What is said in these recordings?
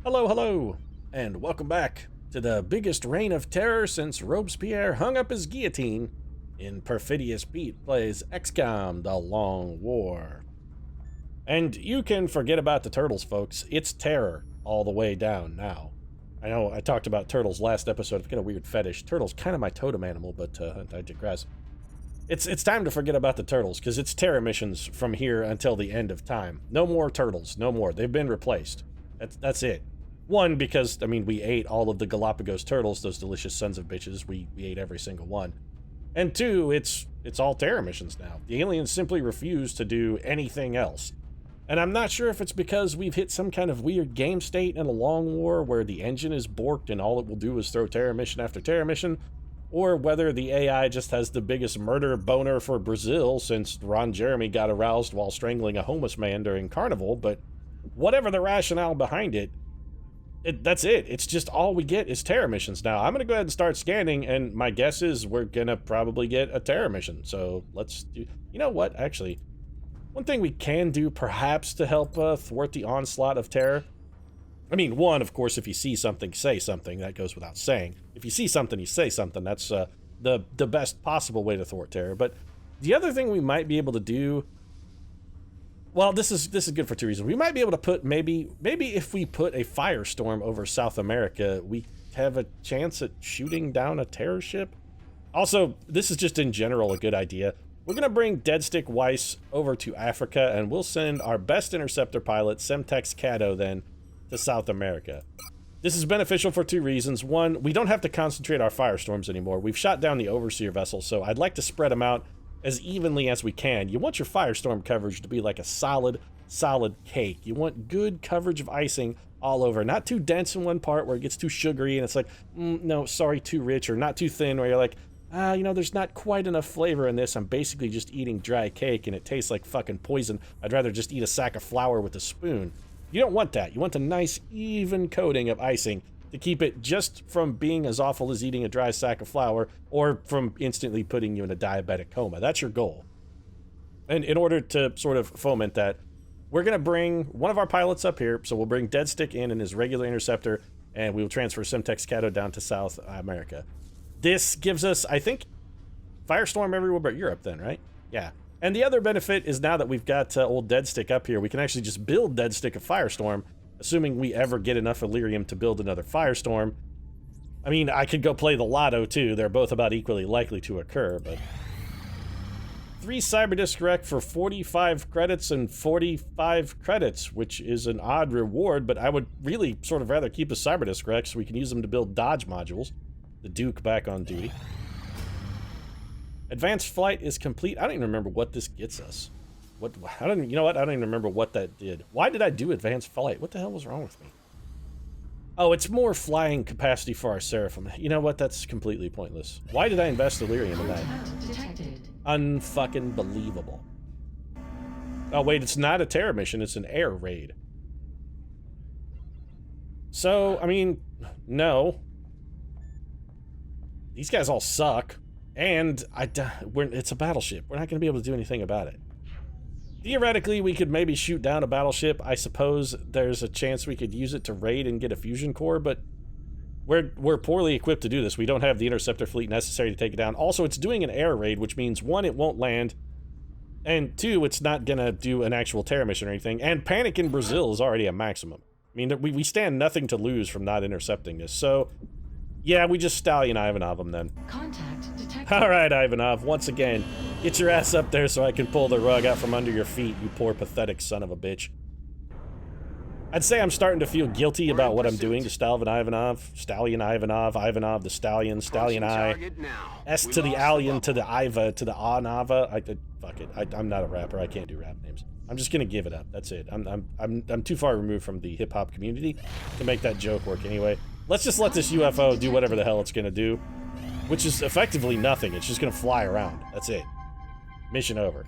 Hello, hello, and welcome back to the biggest reign of terror since Robespierre hung up his guillotine in Perfidious Pete plays XCOM, The Long War. And you can forget about the turtles, folks. It's terror all the way down now. I know I talked about turtles last episode. I've got a weird fetish. Turtles kind of my totem animal, but I digress. It's time to forget about the turtles, because it's terror missions from here until the end of time. No more turtles, no more. They've been replaced. That's it. One, because, I mean, we ate all of the Galapagos turtles, those delicious sons of bitches. We ate every single one. And two, it's all terror missions now. The aliens simply refuse to do anything else. And I'm not sure if it's because we've hit some kind of weird game state in a long war where the engine is borked and all it will do is throw terror mission after terror mission, or whether the AI just has the biggest murder boner for Brazil since Ron Jeremy got aroused while strangling a homeless man during Carnival. But whatever the rationale behind it, that's it. It's just all we get is terror missions now. I'm going to go ahead and start scanning, and my guess is we're going to probably get a terror mission. So let's do... You know what, actually? One thing we can do, perhaps, to help thwart the onslaught of terror. I mean, one, of course, if you see something, say something. That goes without saying. If you see something, you say something. That's the best possible way to thwart terror. But the other thing we might be able to do... Well, this is good for two reasons. We might be able to put, maybe if we put a firestorm over South America, we have a chance at shooting down a terror ship. Also, this is just in general a good idea. We're going to bring Deadstick Weiss over to Africa, and we'll send our best interceptor pilot, Semtex Cato, then, to South America. This is beneficial for two reasons. One, we don't have to concentrate our firestorms anymore. We've shot down the Overseer vessel, so I'd like to spread them out as evenly as we can. You want your firestorm coverage to be like a solid cake. You want good coverage of icing all over. Not too dense in one part where it gets too sugary and it's like, no, sorry, too rich, or not too thin where you're like, you know, there's not quite enough flavor in this. I'm basically just eating dry cake and it tastes like fucking poison. I'd rather just eat a sack of flour with a spoon. You don't want that. You want a nice, even coating of icing to keep it just from being as awful as eating a dry sack of flour or from instantly putting you in a diabetic coma. That's your goal. And in order to sort of foment that, we're going to bring one of our pilots up here. So we'll bring Deadstick in his regular interceptor, and we will transfer Semtex Cato down to South America. This gives us, I think, Firestorm everywhere but Europe then, right? Yeah. And the other benefit is now that we've got old Deadstick up here, we can actually just build Deadstick a Firestorm, assuming we ever get enough Illyrium to build another Firestorm. I mean, I could go play the Lotto, too. They're both about equally likely to occur, but... 3 Cyberdisk Rec for 45 credits and 45 credits, which is an odd reward, but I would really sort of rather keep a Cyberdisk Rec so we can use them to build Dodge modules. The Duke back on duty. Advanced flight is complete. I don't even remember what this gets us. You know what? I don't even remember what that did. Why did I do advanced flight? What the hell was wrong with me? Oh, it's more flying capacity for our Seraphim. You know what? That's completely pointless. Why did I invest Illyrium in that? Unfucking believable. Oh, wait, it's not a terror mission. It's an air raid. So, I mean, no. These guys all suck. And it's a battleship. We're not going to be able to do anything about it. Theoretically, we could maybe shoot down a battleship. I suppose there's a chance we could use it to raid and get a fusion core, but we're poorly equipped to do this. We don't have the interceptor fleet necessary to take it down. Also, it's doing an air raid, which means, one, it won't land, and two, it's not going to do an actual terror mission or anything, and panic in Brazil is already a maximum. I mean, we stand nothing to lose from not intercepting this, so... Yeah, we just Stallion Ivanov them then. Contact detected. Alright, Ivanov, once again, get your ass up there so I can pull the rug out from under your feet, you poor pathetic son of a bitch. I'd say I'm starting to feel guilty about what I'm doing to Stallion Ivanov, Ivanov the Stallion, Stallion I, S to the Alien to the Iva to the Nava. Fuck it, I'm not a rapper, I can't do rap names. I'm just gonna give it up, that's it. I'm too far removed from the hip-hop community to make that joke work anyway. Let's just let this UFO do whatever the hell it's gonna do, which is effectively nothing. It's just gonna fly around. That's it. Mission over.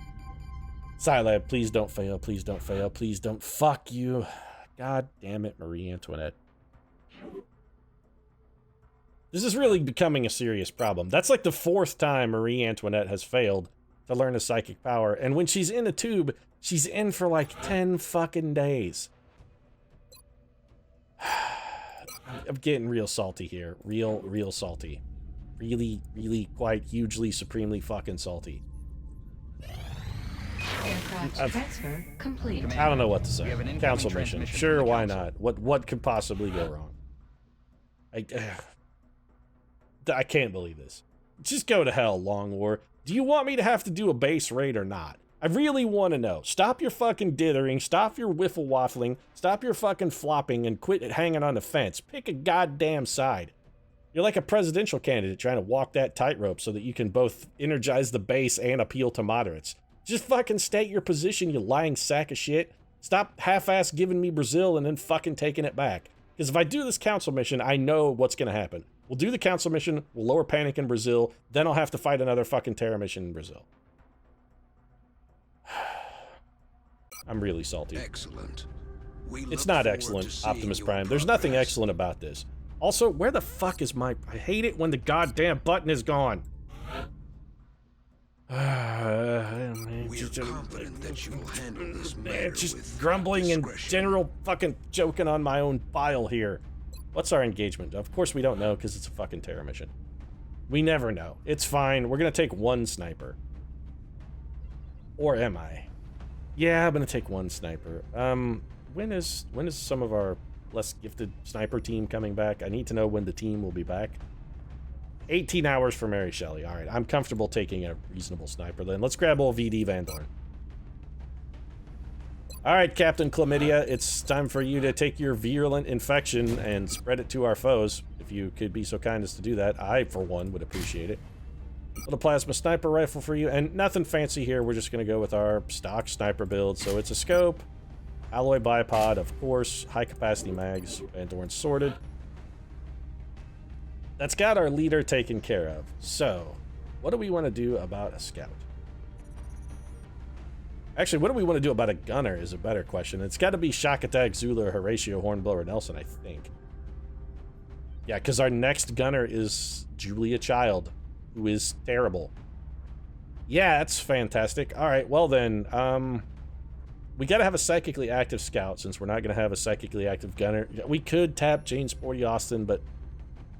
Scilab, please don't fail. Please don't fail. Please don't. Fuck you. God damn it, Marie Antoinette. This is really becoming a serious problem. That's like the 4th time Marie Antoinette has failed to learn a psychic power, and when she's in a tube, she's in for like 10 fucking days. I'm getting real salty here. Real salty. Really quite hugely, supremely fucking salty. Aircraft transfer complete. I don't know what to say. Council mission. Sure, why not? What could possibly go wrong? I can't believe this. Just go to hell, Long War. Do you want me to have to do a base raid or not? I really want to know. Stop your fucking dithering. Stop your wiffle waffling. Stop your fucking flopping and quit hanging on the fence. Pick a goddamn side. You're like a presidential candidate trying to walk that tightrope so that you can both energize the base and appeal to moderates. Just fucking state your position, you lying sack of shit. Stop half-ass giving me Brazil and then fucking taking it back. Because if I do this council mission, I know what's going to happen. We'll do the council mission, we'll lower panic in Brazil, then I'll have to fight another fucking terror mission in Brazil. I'm really salty. Excellent. It's not excellent, Optimus Prime. There's nothing excellent about this. Also, where the fuck is my... I hate it when the goddamn button is gone. We are confident that you will handle this matter just with grumbling and discretion. general fucking joking on my own file here. What's our engagement? Of course we don't know because it's a fucking terror mission. We never know. It's fine. We're gonna take one sniper. Or am I? Yeah, I'm gonna take one sniper. When is some of our less gifted sniper team coming back? I need to know when the team will be back. 18 hours for Mary Shelley. All right, I'm comfortable taking a reasonable sniper then. Let's grab old VD Van Dorn. All right, Captain Chlamydia, it's time for you to take your virulent infection and spread it to our foes. If you could be so kind as to do that, I, for one, would appreciate it. Little plasma sniper rifle for you, and nothing fancy here. We're just going to go with our stock sniper build. So it's a scope, alloy bipod, of course, high-capacity mags, Van Dorn sorted. That's got our leader taken care of. So, what do we want to do about a scout? Actually, what do we want to do about a gunner is a better question. It's got to be Shock Attack, Zulu, or Horatio, Hornblower, Nelson, I think. Yeah, because our next gunner is Julia Child, who is terrible. Yeah, that's fantastic. All right, well then, we got to have a psychically active scout since we're not going to have a psychically active gunner. We could tap Jane Sporty Austin, but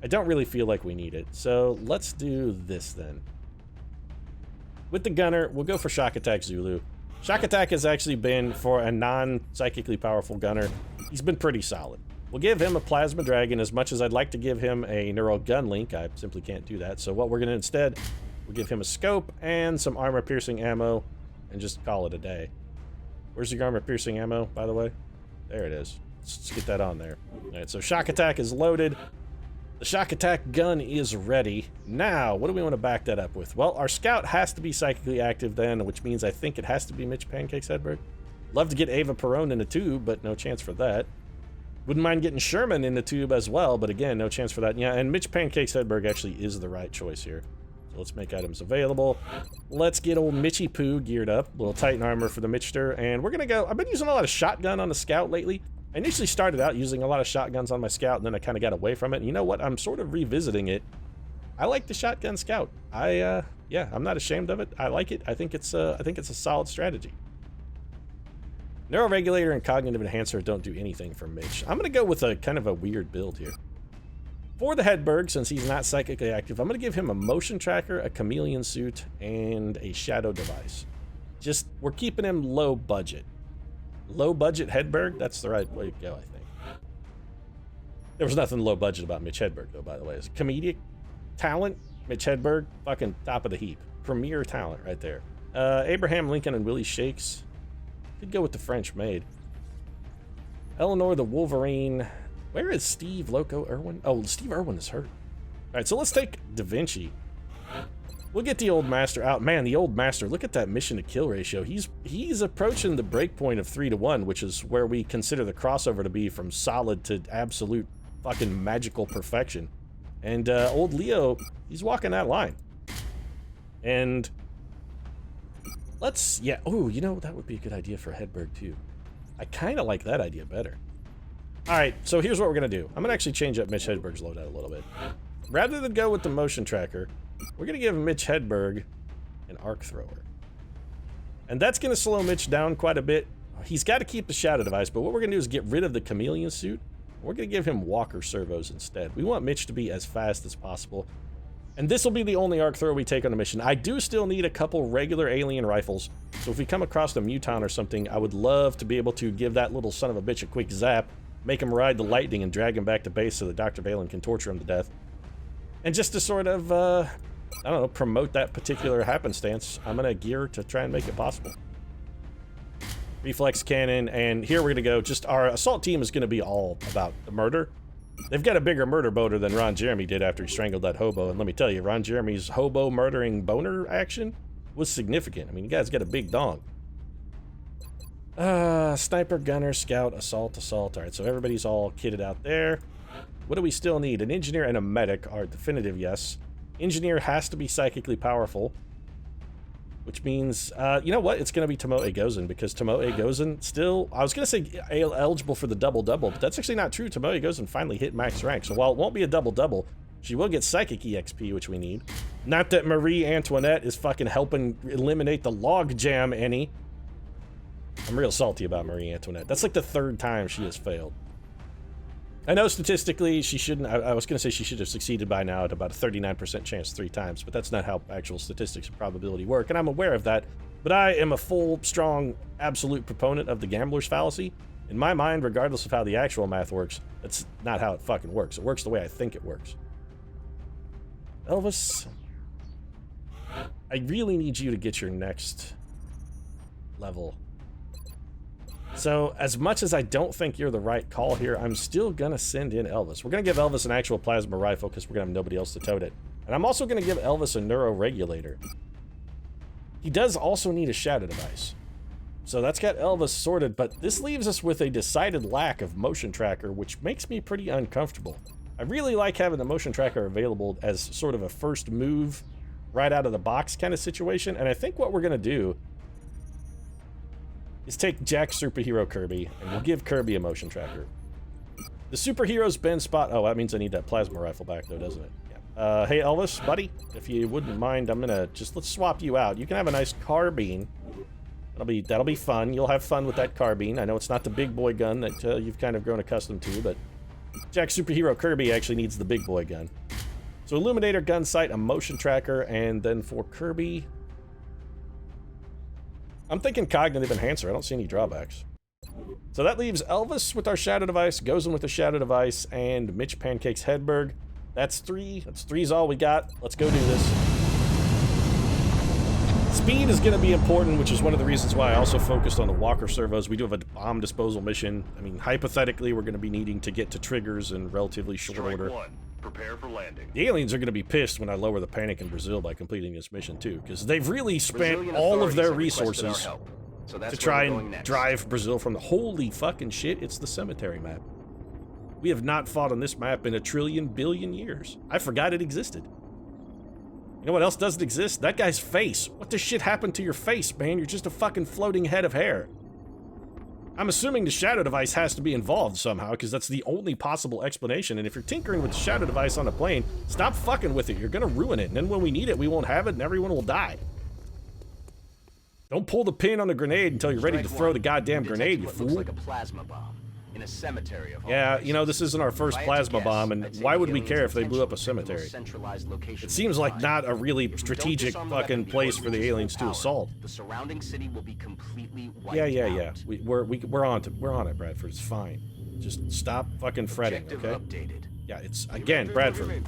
I don't really feel like we need it. So let's do this then. With the gunner, we'll go for Shock Attack Zulu. Shock Attack has actually been, for a non-psychically powerful gunner, he's been pretty solid. We'll give him a Plasma Dragon. As much as I'd like to give him a Neural Gun Link, I simply can't do that. So what we're going to instead, we'll give him a scope and some armor-piercing ammo and just call it a day. Where's the armor-piercing ammo, by the way? There it is. Let's get that on there. All right, so Shock Attack is loaded. The Shock Attack gun is ready. Now, what do we want to back that up with? Well, our scout has to be psychically active then, which means I think it has to be Mitch Pancakes Hedberg. Love to get Ava Perone in the tube, but no chance for that. Wouldn't mind getting Sherman in the tube as well, but again, no chance for that. Yeah, and Mitch Pancakes Hedberg actually is the right choice here. So let's make items available. Let's get old Mitchy Poo geared up. Little Titan armor for the Mitchster, and we're gonna go... I've been using a lot of shotgun on the scout lately. I initially started out using a lot of shotguns on my scout, and then I kind of got away from it. And you know what? I'm sort of revisiting it. I like the shotgun scout. Yeah, I'm not ashamed of it. I like it. I think it's a solid strategy. Neuroregulator and Cognitive Enhancer don't do anything for Mitch. I'm going to go with a kind of a weird build here. For the Hedberg, since he's not psychically active, I'm going to give him a motion tracker, a chameleon suit, and a shadow device. Just, we're keeping him low budget. Low budget Hedberg? That's the right way to go, I think. There was nothing low budget about Mitch Hedberg, though, by the way. As a comedic talent, Mitch Hedberg, fucking top of the heap. Premier talent right there. Abraham Lincoln and Willie Shakes. Could go with the French maid. Eleanor the Wolverine. Where is Steve Loco Irwin? Oh, Steve Irwin is hurt. All right, so let's take Da Vinci. We'll get the Old Master out. Man, the Old Master, look at that mission to kill ratio. He's approaching the break point of 3-to-1, which is where we consider the crossover to be from solid to absolute fucking magical perfection. And old Leo, he's walking that line. And let's, yeah, oh, you know, that would be a good idea for Hedberg too. I kind of like that idea better. All right, so here's what we're gonna do. I'm gonna actually change up Mitch Hedberg's loadout a little bit. Rather than go with the motion tracker, we're going to give Mitch Hedberg an arc thrower. And that's going to slow Mitch down quite a bit. He's got to keep the shadow device, but what we're going to do is get rid of the chameleon suit We're going to give him walker servos instead. We want Mitch to be as fast as possible. And this will be the only arc thrower we take on the mission. I do still need a couple regular alien rifles. So if we come across a muton or something, I would love to be able to give that little son of a bitch a quick zap, make him ride the lightning, and drag him back to base so that Dr. Valen can torture him to death. And just to sort of, I don't know, promote that particular happenstance, I'm going to gear to try and make it possible. Reflex cannon, and here we're going to go. Just our assault team is going to be all about the murder. They've got a bigger murder boner than Ron Jeremy did after he strangled that hobo, and let me tell you, Ron Jeremy's hobo murdering boner action was significant. I mean, you guys got a big dong. Sniper, gunner, scout, assault. All right, so everybody's all kitted out there. What do we still need? An engineer and a medic are definitive yes. Engineer has to be psychically powerful. Which means, you know what? It's going to be Tomoe Gozen, because Tomoe Gozen still... I was going to say eligible for the double-double, but that's actually not true. Tomoe Gozen finally hit max rank, so while it won't be a double-double, she will get psychic EXP, which we need. Not that Marie Antoinette is fucking helping eliminate the log jam any. I'm real salty about Marie Antoinette. That's like the 3rd time she has failed. I know statistically she shouldn't, I was going to say she should have succeeded by now at about a 39% chance 3 times, but that's not how actual statistics of probability work, and I'm aware of that, but I am a full, strong, absolute proponent of the gambler's fallacy. In my mind, regardless of how the actual math works, that's not how it fucking works. It works the way I think it works. Elvis, I really need you to get your next level. So, as much as I don't think you're the right call here, I'm still gonna send in Elvis. We're gonna give Elvis an actual plasma rifle because we're gonna have nobody else to tote it. And I'm also gonna give Elvis a neuroregulator. He does also need a shadow device. So that's got Elvis sorted, but this leaves us with a decided lack of motion tracker, which makes me pretty uncomfortable. I really like having the motion tracker available as sort of a first move, right out of the box kind of situation, and I think what we're gonna do is take Jack's superhero Kirby, and we'll give Kirby a motion tracker. The superhero's been spot... Oh, that means I need that plasma rifle back, though, doesn't it? Yeah. Hey, Elvis, buddy, if you wouldn't mind, I'm gonna just... Let's swap you out. You can have a nice carbine. That'll be fun. You'll have fun with that carbine. I know it's not the big boy gun that you've kind of grown accustomed to, but Jack's superhero Kirby actually needs the big boy gun. So Illuminator, gun sight, a motion tracker, and then for Kirby... I'm thinking cognitive enhancer. I don't see any drawbacks. So that leaves Elvis with our shadow device, Gozen with the shadow device, and Mitch Pancakes Hedberg. That's 3. That's 3's all we got. Let's go do this. Speed is going to be important, which is one of the reasons why I also focused on the walker servos. We do have a bomb disposal mission. I mean, hypothetically, we're going to be needing to get to triggers in relatively short order. Strike 1. Prepare for landing. The aliens are going to be pissed when I lower the panic in Brazil by completing this mission, too, because they've really spent all of their resources to try and drive Brazil from the... Holy fucking shit, it's the cemetery map. We have not fought on this map in a trillion billion years. I forgot it existed. You know what else doesn't exist? That guy's face. What the shit happened to your face, man? You're just a fucking floating head of hair. I'm assuming the shadow device has to be involved somehow, because that's the only possible explanation, and if you're tinkering with the shadow device on a plane, stop fucking with it. You're gonna ruin it, and then when we need it, we won't have it, and everyone will die. Don't pull the pin on the grenade until you're ready to throw the goddamn grenade, you fool. Looks like a plasma bomb in a cemetery of yeah, you know, this isn't our first plasma bomb, and why would we care if they blew up a cemetery? It seems like not a really strategic fucking place for the aliens to assault. The surrounding city will be completely wiped Yeah. out. We're on it, Bradford. It's fine. Just stop fucking fretting, Objective okay? updated. Yeah, it's again, Bradford.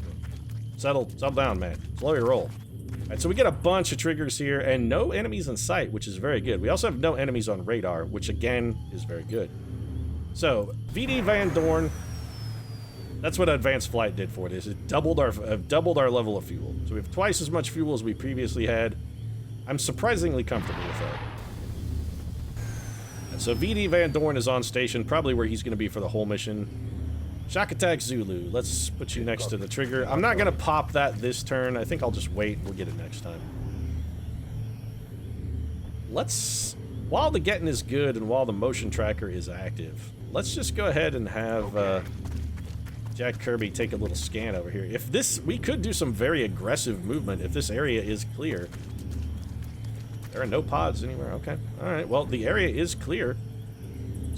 Settle down, man. Slow your roll. All right, so we get a bunch of triggers here, and no enemies in sight, which is very good. We also have no enemies on radar, which again is very good. So, VD Van Dorn, that's what Advanced Flight did for it, is it doubled our level of fuel. So we have twice as much fuel as we previously had. I'm surprisingly comfortable with that. And so VD Van Dorn is on station, probably where he's going to be for the whole mission. Shock Attack Zulu, let's put you next to the trigger. I'm not going to pop that this turn. I think I'll just wait. We'll get it next time. While the getting is good and while the motion tracker is active, let's just go ahead and have Jack Kirby take a little scan over here. We could do some very aggressive movement if this area is clear. There are no pods anywhere. Okay. All right. Well, the area is clear.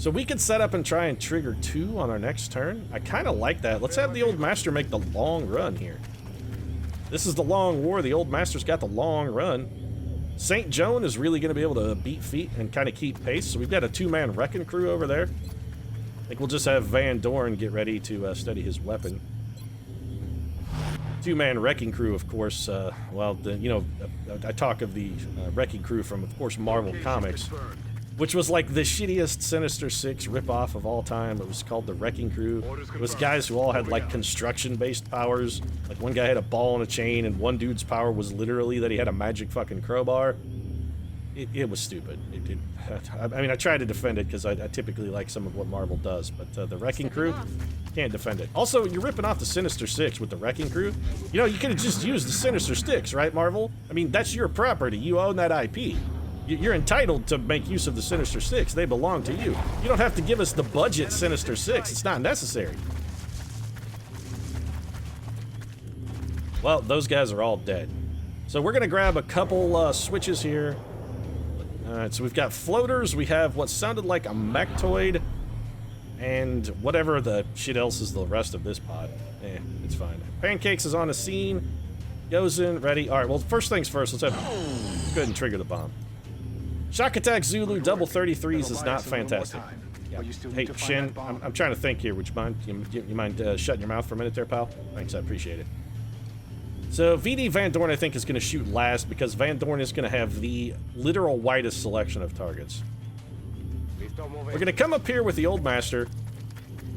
So we could set up and try and trigger 2 on our next turn. I kind of like that. Let's have the Old Master make the long run here. This is the long war. The Old Master's got the long run. St. Joan is really going to be able to beat feet and kind of keep pace. So we've got a 2-man wrecking crew over there. I think we'll just have Van Dorn get ready to study his weapon. 2-man wrecking crew, of course. Well, I talk of the wrecking crew from, of course, Marvel Comics, which was like the shittiest Sinister Six ripoff of all time. It was called the Wrecking Crew. It was guys who all had like construction-based powers. Like one guy had a ball and a chain, and one dude's power was literally that he had a magic fucking crowbar. It was stupid. I mean, I try to defend it because I typically like some of what Marvel does, but the Wrecking Crew, can't defend it. Also, you're ripping off the Sinister Six with the Wrecking Crew. You know, you could have just used the Sinister Six, right, Marvel? I mean, that's your property. You own that IP. You're entitled to make use of the Sinister Six. They belong to you. You don't have to give us the budget Sinister Six. It's not necessary. Well, those guys are all dead. So we're going to grab a couple switches here. Alright, so we've got floaters. We have what sounded like a mechtoid. And whatever the shit else is the rest of this pod. It's fine. Pancakes is on the scene. Goes in, ready. Alright, well, first things first. Let's go ahead and trigger the bomb. Shock Attack Zulu double 33s is not fantastic. Yeah. Hey, Shin, I'm trying to think here. Would you mind? You mind shutting your mouth for a minute there, pal? Thanks, I appreciate it. So VD Van Dorn, I think, is going to shoot last because Van Dorn is going to have the literal widest selection of targets. We're going to come up here with the Old Master.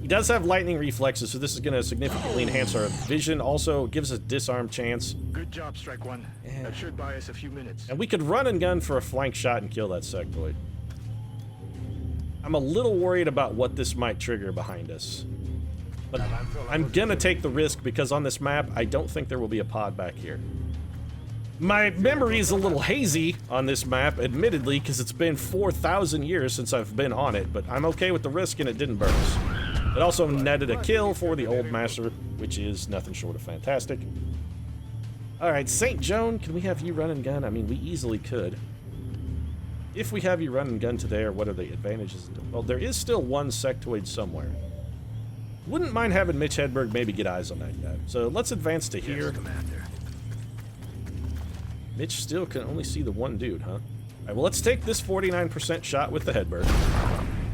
He does have lightning reflexes, so this is going to significantly enhance our vision. Also gives us a disarm chance. Good job, Strike One. That should buy us a few minutes. And we could run and gun for a flank shot and kill that sectoid. I'm a little worried about what this might trigger behind us. But I'm gonna take the risk because on this map, I don't think there will be a pod back here. My memory is a little hazy on this map, admittedly, because it's been 4,000 years since I've been on it, but I'm okay with the risk and it didn't burn us. It also netted a kill for the Old Master, which is nothing short of fantastic. Alright, St. Joan, can we have you run and gun? I mean, we easily could. If we have you run and gun to there, what are the advantages? Well, there is still one sectoid somewhere. Wouldn't mind having Mitch Hedberg maybe get eyes on that guy. So let's advance to here. Yes, Commander. Mitch still can only see the one dude, huh? Alright, well, let's take this 49% shot with the Hedberg.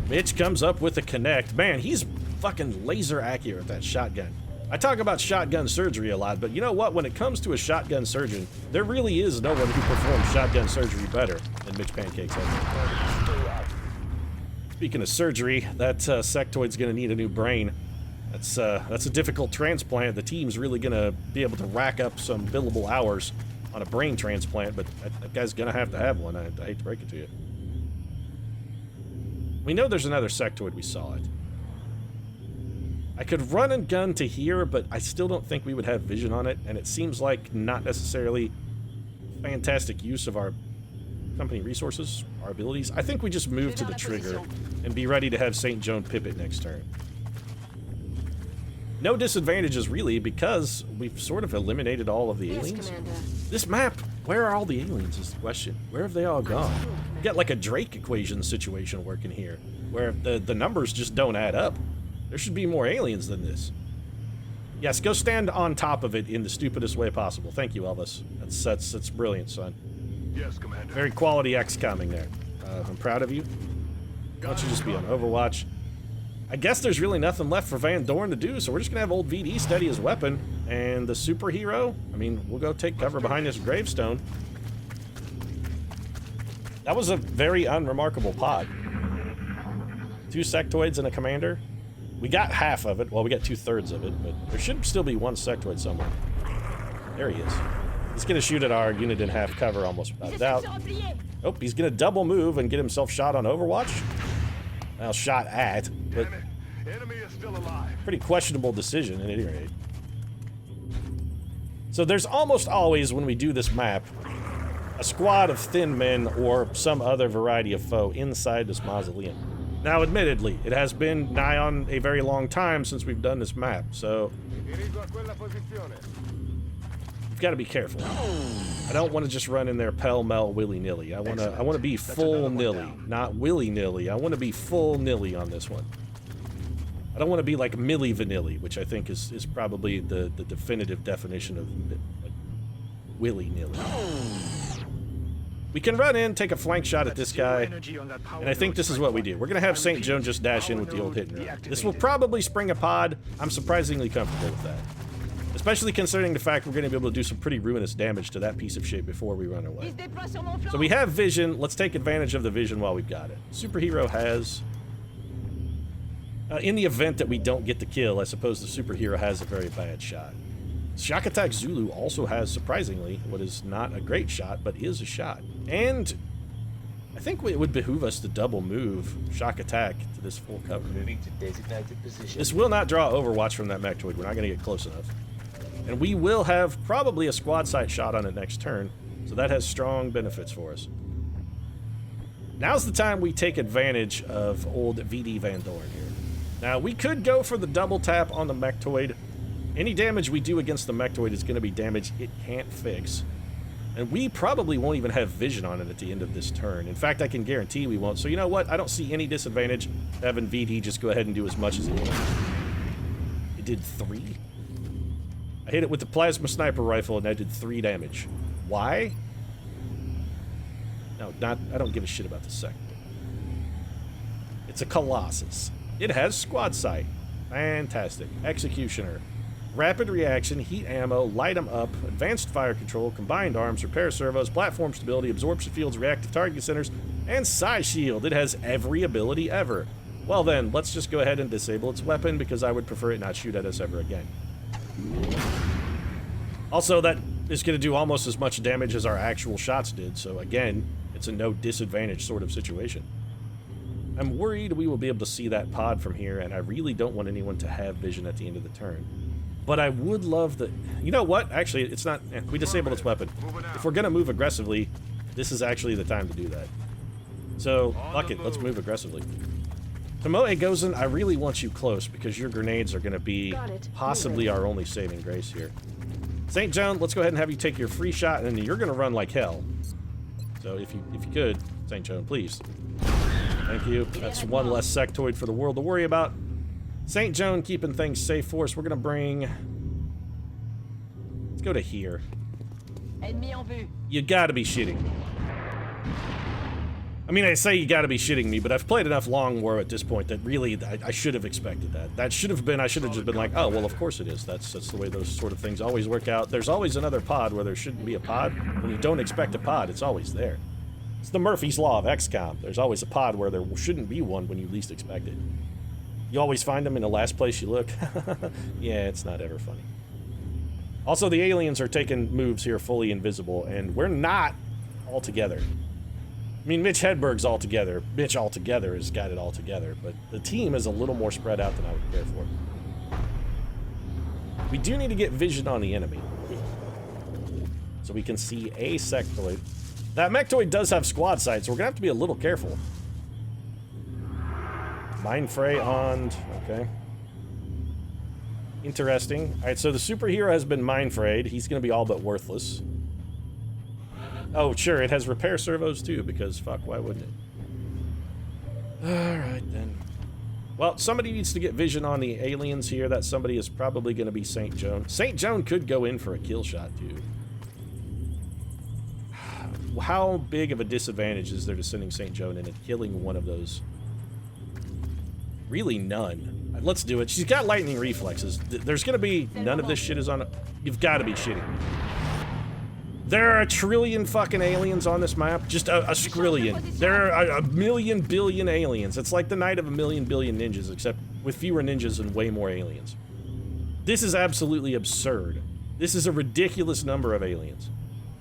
Mitch comes up with a connect. Man, he's fucking laser accurate, that shotgun. I talk about shotgun surgery a lot, but you know what? When it comes to a shotgun surgeon, there really is no one who performs shotgun surgery better than Mitch Pancake's Hedberg. Speaking of surgery, that sectoid's gonna need a new brain. That's a difficult transplant. The team's really gonna be able to rack up some billable hours on a brain transplant, but that guy's gonna have one. I hate to break it to you. We know there's another sectoid. We saw it. I could run and gun to here, but I still don't think we would have vision on it, and it seems like not necessarily fantastic use of our company resources, our abilities. I think we just move to the trigger and be ready to have St. Joan pip it next turn. No disadvantages, really, because we've sort of eliminated all of the aliens. This map, where are all the aliens is the question. Where have they all gone? We got like a Drake equation situation working here, where the numbers just don't add up. There should be more aliens than this. Yes, go stand on top of it in the stupidest way possible. Thank you, Elvis. That's brilliant, son. Yes, Commander. Very quality XCOMing there. I'm proud of you. Why don't you just be on Overwatch? I guess there's really nothing left for Van Dorn to do, so we're just gonna have old VD steady his weapon. And the superhero, I mean, we'll go take cover behind this gravestone. That was a very unremarkable pod. 2 sectoids and a commander. We got half of it. Well, we got 2/3 of it, but there should still be one sectoid somewhere. There he is. He's gonna shoot at our unit in half cover almost without a doubt. Oh, he's gonna double move and get himself shot on Overwatch. Well, shot at, but Enemy is still alive. pretty questionable decision at any rate. So there's almost always, when we do this map, a squad of thin men or some other variety of foe inside this mausoleum. Now, admittedly, it has been nigh on a very long time since we've done this map, so you've got to be careful. I don't want to just run in there pell-mell willy-nilly. I want to be full nilly, not willy-nilly. I want to be full nilly on this one. I don't want to be like Milli Vanilli, which I think is probably the definitive definition of like, willy-nilly. We can run in, take a flank shot at this guy, and I think this is what we do. We're going to have St. Joan just dash in with the old hit and run. This will probably spring a pod. I'm surprisingly comfortable with that. Especially considering the fact we're going to be able to do some pretty ruinous damage to that piece of shit before we run away. So we have vision. Let's take advantage of the vision while we've got it. Superhero has... in the event that we don't get the kill, I suppose the superhero has a very bad shot. Shock Attack Zulu also has, surprisingly, what is not a great shot, but is a shot. And I think it would behoove us to double move Shock Attack to this full cover. Moving to designated position. This will not draw Overwatch from that Mechtoid. We're not going to get close enough. And we will have probably a squad sight shot on it next turn, so that has strong benefits for us. Now's the time we take advantage of old VD Van Dorn here. Now, we could go for the double tap on the Mechtoid. Any damage we do against the Mechtoid is going to be damage it can't fix. And we probably won't even have vision on it at the end of this turn. In fact, I can guarantee we won't. So you know what? I don't see any disadvantage having VD just go ahead and do as much as he wants. It did 3. I hit it with the plasma sniper rifle and I did 3 damage. Why? No, I don't give a shit about the second. It's a Colossus. It has squad sight. Fantastic. Executioner. Rapid reaction, heat ammo, light 'em up, advanced fire control, combined arms, repair servos, platform stability, absorption fields, reactive target centers, and psi shield. It has every ability ever. Well then, let's just go ahead and disable its weapon because I would prefer it not shoot at us ever again. Also, that is going to do almost as much damage as our actual shots did, so again, it's a no disadvantage sort of situation. I'm worried we will be able to see that pod from here, and I really don't want anyone to have vision at the end of the turn. But I would love the... You know what? Actually, it's not... We disabled its weapon. If we're going to move aggressively, this is actually the time to do that. So, fuck it. Let's move aggressively. Tomoe Gozen, I really want you close because your grenades are going to be possibly our only saving grace here. St. Joan, let's go ahead and have you take your free shot, and you're going to run like hell. So if you could, St. Joan, please. Thank you. That's one less sectoid for the world to worry about. St. Joan keeping things safe for us. We're going to bring... Let's go to here. You gotta be shitting me. I mean, I say you gotta be shitting me, but I've played enough Long War at this point that really, I should have expected that. That should have been, I should have just been like, oh, well, of course it is. That's the way those sort of things always work out. There's always another pod where there shouldn't be a pod. When you don't expect a pod, it's always there. It's the Murphy's Law of XCOM. There's always a pod where there shouldn't be one when you least expect it. You always find them in the last place you look. Yeah, it's not ever funny. Also, the aliens are taking moves here fully invisible, and we're not all together. I mean, Mitch Hedberg's all together. Mitch altogether has got it all together, but the team is a little more spread out than I would care for. We do need to get vision on the enemy, so we can see a sectoid. That Mechtoid does have squad sight, so we're gonna have to be a little careful. Mind Fray on, okay. Interesting. Alright, so the superhero has been Mind Frayed. He's gonna be all but worthless. Oh, sure, it has repair servos too, because fuck, why wouldn't it? Alright then. Well, somebody needs to get vision on the aliens here. That somebody is probably gonna be St. Joan. St. Joan could go in for a kill shot too. How big of a disadvantage is there to sending St. Joan in and killing one of those? Really none. Let's do it. She's got lightning reflexes. There's gonna be none of this shit is on it. You've got to be shitting me. There are a trillion fucking aliens on this map. Just a skrillion. There are a million billion aliens. It's like the night of a million billion ninjas, except with fewer ninjas and way more aliens. This is absolutely absurd. This is a ridiculous number of aliens.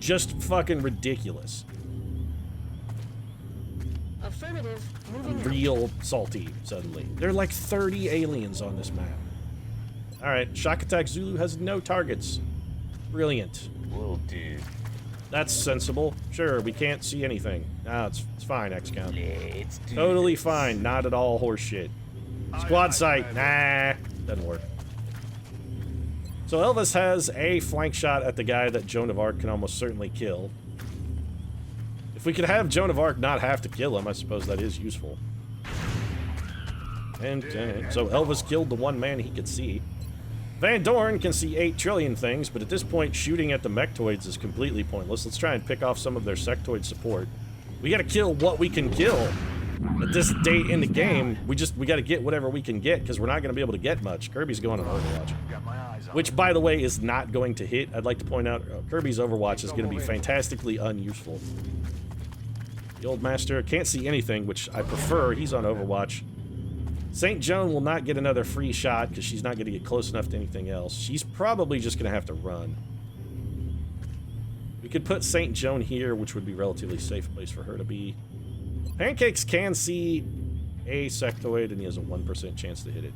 Just fucking ridiculous. Affirmative. I'm real salty, suddenly. There are like 30 aliens on this map. Alright, Shock Attack Zulu has no targets. Brilliant. Will do. That's sensible. Sure, we can't see anything. No, it's fine, XCOM. Let's do Totally this. fine, not at all horseshit. Squad sight, nah, doesn't work. So Elvis has a flank shot at the guy that Joan of Arc can almost certainly kill. If we could have Joan of Arc not have to kill him, I suppose that is useful. And so Elvis killed the one man he could see. Van Dorn can see 8 trillion things, but at this point, shooting at the mechtoids is completely pointless. Let's try and pick off some of their sectoid support. We gotta kill what we can kill. At this date in the game, we gotta get whatever we can get, because we're not gonna be able to get much. Kirby's going on Overwatch. Which, by the way, is not going to hit. I'd like to point out, Kirby's Overwatch is gonna be fantastically unuseful. The Old Master can't see anything, which I prefer. He's on Overwatch. St. Joan will not get another free shot because she's not going to get close enough to anything else. She's probably just going to have to run. We could put St. Joan here, which would be a relatively safe place for her to be. Pancakes can see a sectoid, and he has a 1% chance to hit it.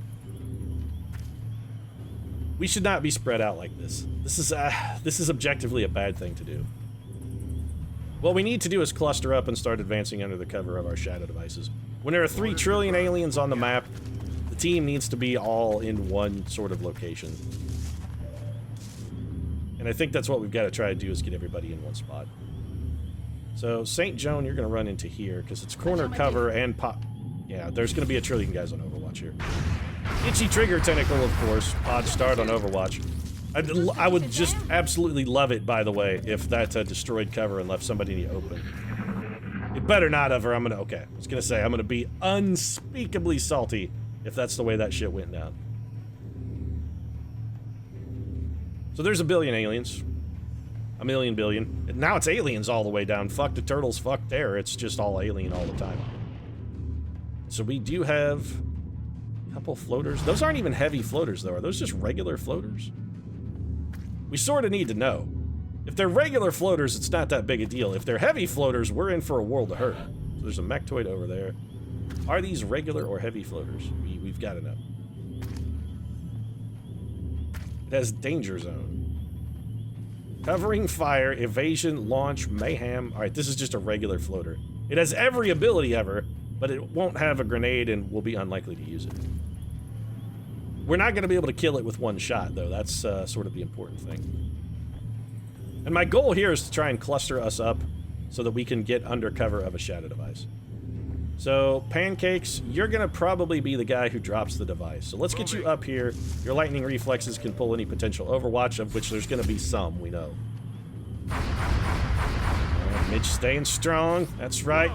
We should not be spread out like this. This is objectively a bad thing to do. What we need to do is cluster up and start advancing under the cover of our shadow devices. When there are 3 trillion aliens on the map, the team needs to be all in one sort of location. And I think that's what we've got to try to do, is get everybody in one spot. So, St. Joan, you're going to run into here, because it's corner cover and pop... Yeah, there's going to be a trillion guys on Overwatch here. Itchy Trigger Tentacle, of course. Pod start on Overwatch. I would just absolutely love it, by the way, if that destroyed cover and left somebody in the open. It better not have, or I'm gonna... Okay, I was gonna say, I'm gonna be unspeakably salty if that's the way that shit went down. So there's a billion aliens. A million billion. And now it's aliens all the way down. Fuck the turtles, fuck there. It's just all alien all the time. So we do have a couple floaters. Those aren't even heavy floaters, though. Are those just regular floaters? We sort of need to know. If they're regular floaters, it's not that big a deal. If they're heavy floaters, we're in for a world of hurt. So there's a mechtoid over there. Are these regular or heavy floaters? We've got to know. It has danger zone. Covering fire, evasion, launch, mayhem. All right, this is just a regular floater. It has every ability ever, but it won't have a grenade and will be unlikely to use it. We're not going to be able to kill it with one shot, though. That's sort of the important thing. And my goal here is to try and cluster us up so that we can get under cover of a shadow device. So, Pancakes, you're going to probably be the guy who drops the device. So let's get you up here. Your lightning reflexes can pull any potential Overwatch, of which there's going to be some, we know. Mitch staying strong. That's right.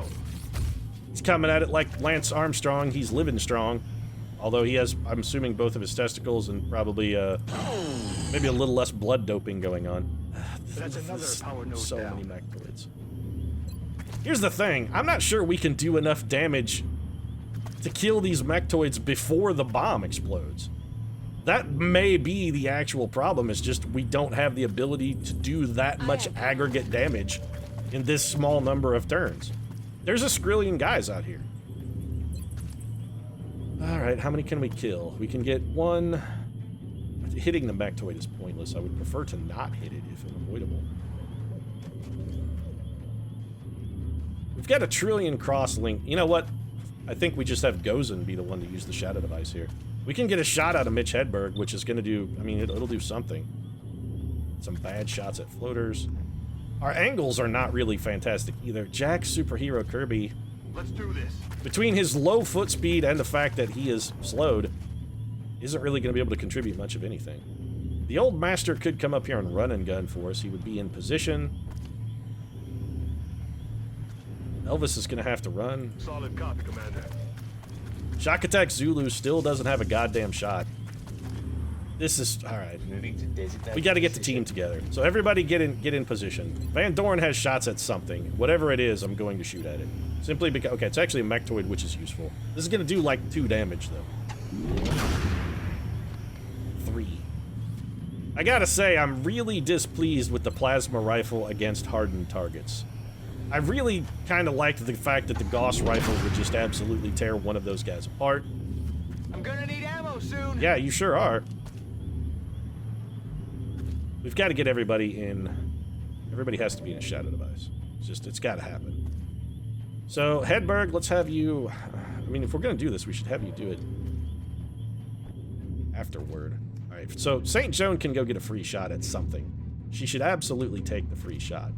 He's coming at it like Lance Armstrong. He's living strong. Although he has, I'm assuming, both of his testicles and probably, maybe a little less blood doping going on. That's another power node so down. many mechtoids. Here's the thing. I'm not sure we can do enough damage to kill these mechtoids before the bomb explodes. That may be the actual problem, is just we don't have the ability to do that much aggregate damage in this small number of turns. There's a skrillion guys out here. Alright, how many can we kill? We can get one. Hitting the mechtoid is pointless. I would prefer to not hit it if unavoidable. We've got a trillion cross-link. You know what? I think we just have Gozen be the one to use the shadow device here. We can get a shot out of Mitch Hedberg, which is going to do... I mean, it'll do something. Some bad shots at floaters. Our angles are not really fantastic either. Jack Superhero Kirby... Let's do this. Between his low foot speed and the fact that he is slowed, isn't really going to be able to contribute much of anything. The Old Master could come up here and run and gun for us. He would be in position. Elvis is going to have to run. Solid copy, Commander. Shock Attack Zulu still doesn't have a goddamn shot. This is... Alright. Moving to designated We got to get the position. team together. So everybody get in position. Van Dorn has shots at something. Whatever it is, I'm going to shoot at it. Simply because... Okay, it's actually a mechtoid, which is useful. This is going to do like 2 damage, though. 3. I gotta say, I'm really displeased with the plasma rifle against hardened targets. I really kind of liked the fact that the Gauss rifle would just absolutely tear one of those guys apart. I'm gonna need ammo soon. Yeah, you sure are. We've got to get everybody in. Everybody has to be in a shadow device. It's got to happen. So, Hedberg, let's have you... I mean, if we're going to do this, we should have you do it afterward. All right, so St. Joan can go get a free shot at something. She should absolutely take the free shot.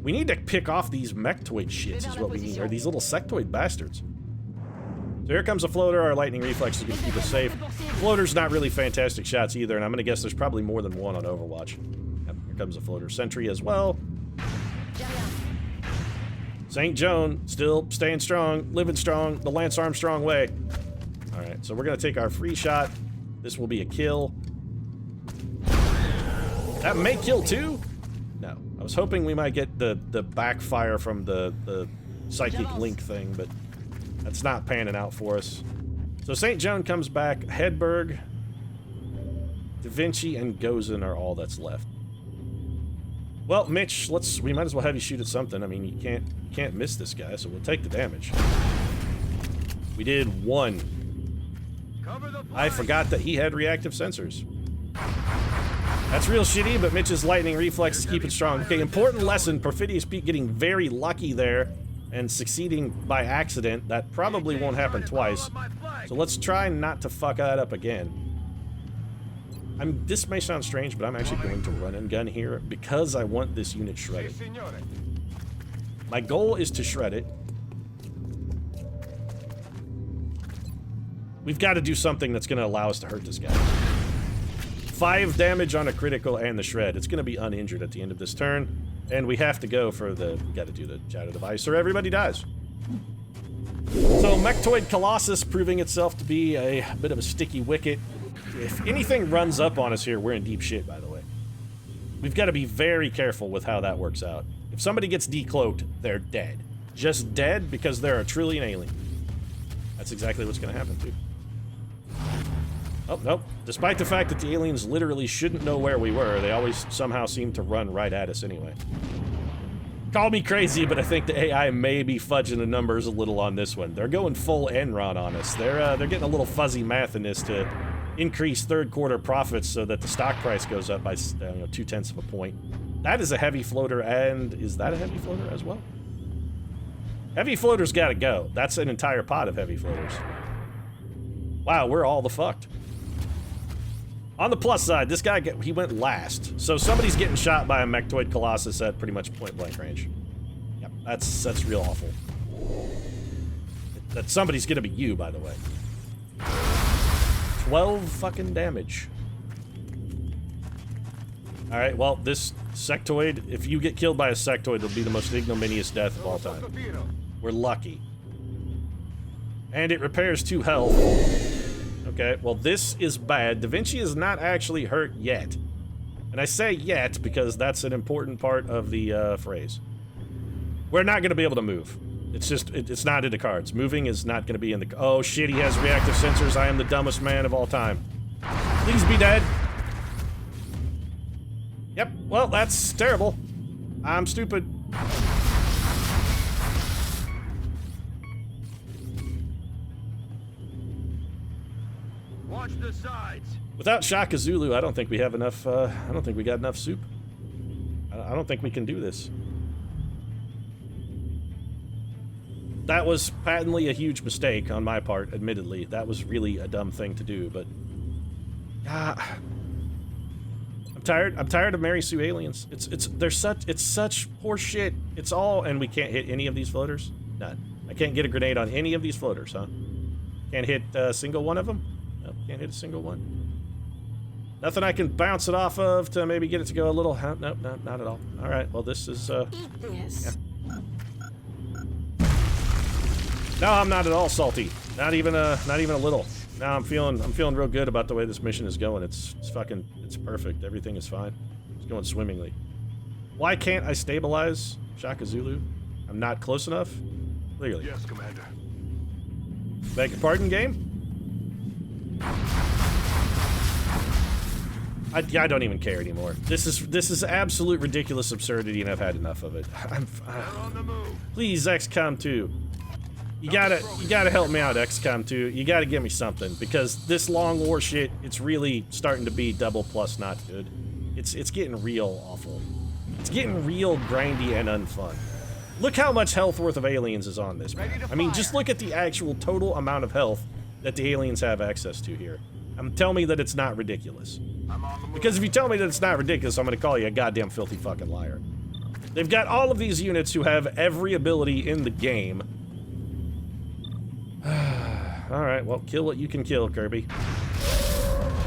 We need to pick off these mechtoid shits is what we need, or these little sectoid bastards. So here comes a floater. Our lightning reflex is going to keep us safe. Floater's not really fantastic shots either, and I'm going to guess there's probably more than one on Overwatch. Yep, here comes a floater sentry as well. St. Joan still staying strong, living strong, the Lance Armstrong way. All right, so we're going to take our free shot. This will be a kill. That may kill too? No. I was hoping we might get the backfire from the psychic link thing, but that's not panning out for us. So St. Joan comes back. Hedberg, Da Vinci, and Gozen are all that's left. Well, Mitch, we might as well have you shoot at something. I mean, you can't miss this guy, so we'll take the damage. We did 1. I forgot that he had reactive sensors. That's real shitty, but Mitch's lightning reflex is keeping strong. Okay, important lesson. Perfidious Pete getting very lucky there and succeeding by accident. That probably won't happen twice. So let's try not to fuck that up again. This may sound strange, but I'm actually going to run and gun here because I want this unit shredded. My goal is to shred it. We've got to do something that's going to allow us to hurt this guy. 5 damage on a critical and the shred. It's going to be uninjured at the end of this turn. And we have to go for we got to do the Shadow Device or everybody dies. So Mechtoid Colossus proving itself to be a bit of a sticky wicket. If anything runs up on us here, we're in deep shit, by the way. We've got to be very careful with how that works out. If somebody gets decloaked, they're dead. Just dead because they're a trillion alien. That's exactly what's going to happen, too. Oh, nope. Despite the fact that the aliens literally shouldn't know where we were, they always somehow seem to run right at us anyway. Call me crazy, but I think the AI may be fudging the numbers a little on this one. They're going full Enron on us. They're getting a little fuzzy math in this to increase third quarter profits so that the stock price goes up by 0.2 of a point. That is a heavy floater, and is that a heavy floater as well? Heavy floaters gotta go. That's an entire pot of heavy floaters. Wow, we're all the fucked. On the plus side, this guy, he went last. So somebody's getting shot by a Mechtoid Colossus at pretty much point-blank range. Yep, that's real awful. That somebody's gonna be you, by the way. 12 fucking damage. Alright, well, this sectoid, if you get killed by a sectoid, it'll be the most ignominious death of all time. We're lucky. And it repairs 2 health. Okay, well, this is bad. Da Vinci is not actually hurt yet. And I say yet because that's an important part of the phrase. We're not going to be able to move. It's just, it's not in the cards. Moving is not going to be in the... Oh, shit, he has reactive sensors. I am the dumbest man of all time. Please be dead. Yep, well, that's terrible. I'm stupid. Watch the sides. Without Shaka Zulu, I don't think we have enough, I don't think we got enough soup. I don't think we can do this. That was patently a huge mistake on my part, admittedly. That was really a dumb thing to do, but... I'm tired of Mary Sue aliens. It's such horse shit. It's all, and we can't hit any of these floaters? None. I can't get a grenade on any of these floaters, huh? Can't hit a single one of them? No, can't hit a single one. Nothing I can bounce it off of to maybe get it to go a little... Nope, no, not at all. Alright, well this is, Eat this. Yeah. No, I'm not at all salty. Not even a little. No, I'm feeling real good about the way this mission is going. It's perfect. Everything is fine. It's going swimmingly. Why can't I stabilize Shaka Zulu? I'm not close enough? Clearly. Yes, Commander. Beg your pardon, game? I don't even care anymore. This is absolute ridiculous absurdity, and I've had enough of it. They're on the move. Please, XCOM 2. You gotta help me out, XCOM 2. You gotta give me something, because this long war shit, it's really starting to be double plus not good. It's getting real awful. It's getting real grindy and unfun. Look how much health worth of aliens is on this map. I mean, just look at the actual total amount of health that the aliens have access to here. Tell me that it's not ridiculous. Because if you tell me that it's not ridiculous, I'm gonna call you a goddamn filthy fucking liar. They've got all of these units who have every ability in the game. Alright, well, kill what you can kill, Kirby.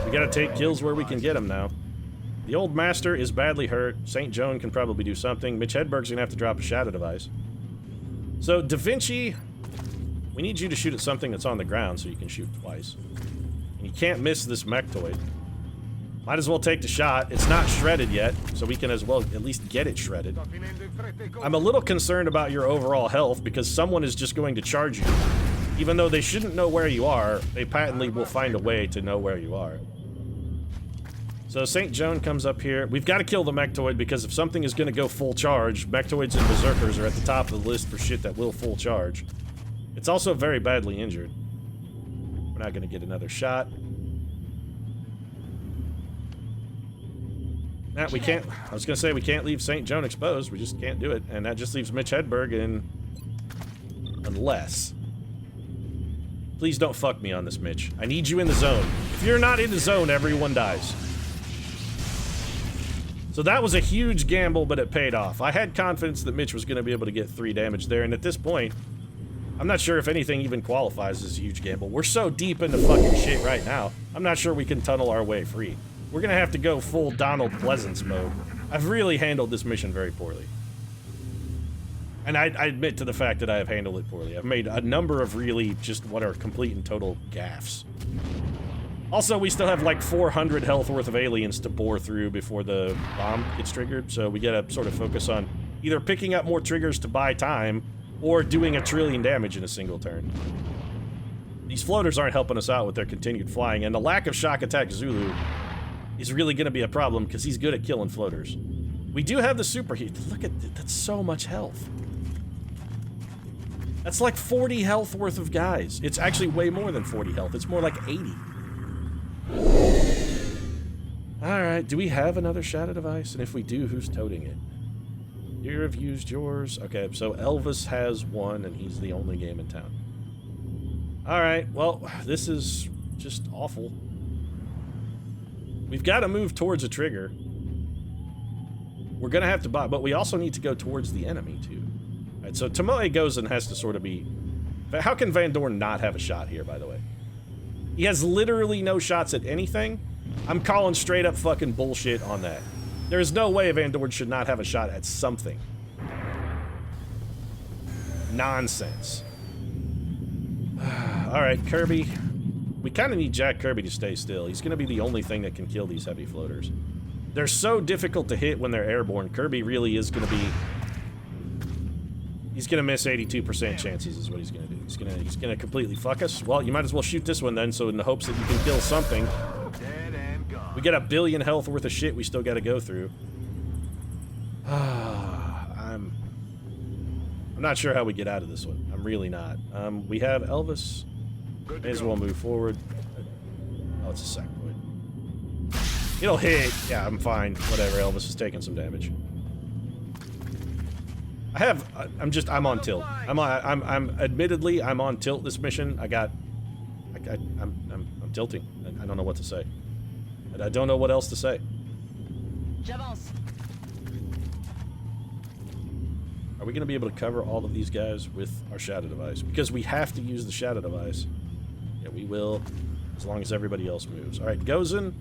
We gotta take kills where we can get them now. The old master is badly hurt. St. Joan can probably do something. Mitch Hedberg's gonna have to drop a shadow device. So, Da Vinci, we need you to shoot at something that's on the ground so you can shoot twice. And you can't miss this mechtoid. Might as well take the shot. It's not shredded yet, so we can as well at least get it shredded. I'm a little concerned about your overall health because someone is just going to charge you. Even though they shouldn't know where you are, they patently will find a way to know where you are. So St. Joan comes up here. We've got to kill the mechtoid because if something is going to go full charge, mechtoids and berserkers are at the top of the list for shit that will full charge. It's also very badly injured. We're not going to get another shot. Nah, we can't. I was going to say we can't leave St. Joan exposed. We just can't do it. And that just leaves Mitch Hedberg in. Unless. Please don't fuck me on this, Mitch. I need you in the zone. If you're not in the zone, everyone dies. So that was a huge gamble, but it paid off. I had confidence that Mitch was going to be able to get 3 damage there, and at this point, I'm not sure if anything even qualifies as a huge gamble. We're so deep into fucking shit right now, I'm not sure we can tunnel our way free. We're going to have to go full Donald Pleasance mode. I've really handled this mission very poorly. And I admit to the fact that I have handled it poorly. I've made a number of really just what are complete and total gaffes. Also, we still have like 400 health worth of aliens to bore through before the bomb gets triggered, so we gotta sort of focus on either picking up more triggers to buy time, or doing 1 trillion damage in a single turn. These floaters aren't helping us out with their continued flying, and the lack of Shock Attack Zulu is really gonna be a problem, because he's good at killing floaters. We do have the superheat. Look at that, that's so much health. That's like 40 health worth of guys. It's actually way more than 40 health. It's more like 80. Alright, do we have another shadow device? And if we do, who's toting it? You have used yours. Okay, so Elvis has one, and he's the only game in town. Alright, well, this is just awful. We've got to move towards a trigger. We're going to have to buy, but we also need to go towards the enemy, too. Alright, so Tomoe Gozen has to sort of be... How can Van Dorn not have a shot here, by the way? He has literally no shots at anything. I'm calling straight up fucking bullshit on that. There's no way Van Dorn should not have a shot at something. Nonsense. Alright, Kirby. We kind of need Jack Kirby to stay still. He's going to be the only thing that can kill these heavy floaters. They're so difficult to hit when they're airborne. Kirby really is going to be... He's gonna miss 82% chances is what he's gonna do. He's gonna completely fuck us. Well, you might as well shoot this one then, so in the hopes that you can kill something. We get 1 billion health worth of shit we still gotta go through. I'm not sure how we get out of this one. I'm really not. We have Elvis. May as well move forward. Oh, it's a sectoid. It'll hit. Yeah, I'm fine. Whatever, Elvis is taking some damage. I'm on tilt. Admittedly, I'm on tilt this mission. I'm tilting. I don't know what to say. I don't know what else to say. Are we going to be able to cover all of these guys with our shadow device? Because we have to use the shadow device. Yeah, we will, as long as everybody else moves. All right, Gozen.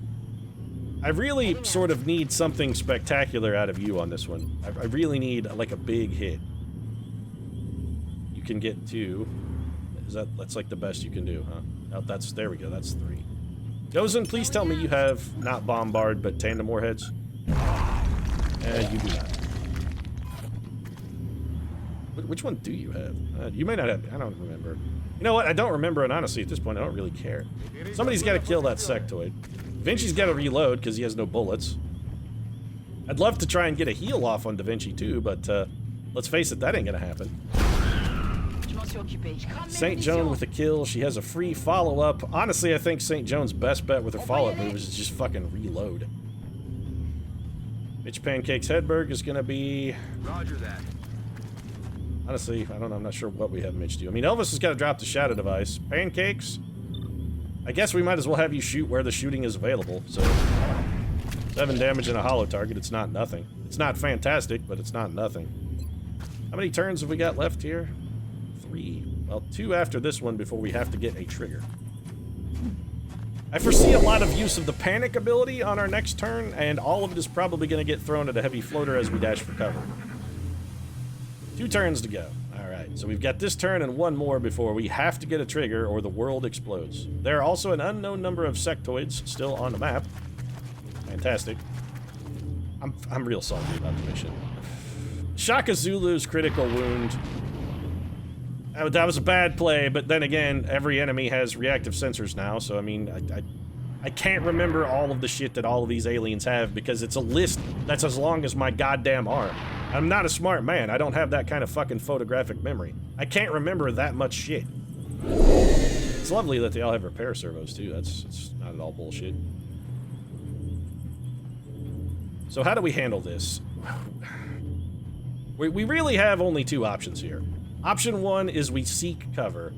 I really sort of need something spectacular out of you on this one. I really need, like, a big hit. You can get 2. That's like the best you can do, huh? Oh, there we go, that's 3. Gozen, please tell me you have not Bombard, but Tandem Warheads. And you do not. Which one do you have? You may not have, I don't remember. You know what, I don't remember, and honestly, at this point, I don't really care. Somebody's got to kill that sectoid. Vinci's got to reload because he has no bullets. I'd love to try and get a heal off on Da Vinci too, but let's face it, that ain't gonna happen. St. Joan with a kill. She has a free follow-up. Honestly, I think St. Joan's best bet with her follow-up move is just fucking reload. Mitch Pancakes Hedberg is gonna be... Roger that. Honestly, I don't know. I'm not sure what we have Mitch do. I mean, Elvis has got to drop the shadow device. Pancakes? I guess we might as well have you shoot where the shooting is available. So 7 damage in a hollow target, it's not nothing. It's not fantastic, but it's not nothing. How many turns have we got left here? 3. Well, 2 after this one before we have to get a trigger. I foresee a lot of use of the panic ability on our next turn, and all of it is probably going to get thrown at a heavy floater as we dash for cover. 2 turns to go. Alright, so we've got this turn and 1 more before we have to get a trigger or the world explodes. There are also an unknown number of sectoids still on the map. Fantastic. I'm real salty about the mission. Shaka Zulu's critical wound. That was a bad play, but then again, every enemy has reactive sensors now, so I mean, I can't remember all of the shit that all of these aliens have because it's a list that's as long as my goddamn arm. I'm not a smart man. I don't have that kind of fucking photographic memory. I can't remember that much shit. It's lovely that they all have repair servos, too. It's not at all bullshit. So how do we handle this? We really have only 2 options here. Option 1 is we seek cover.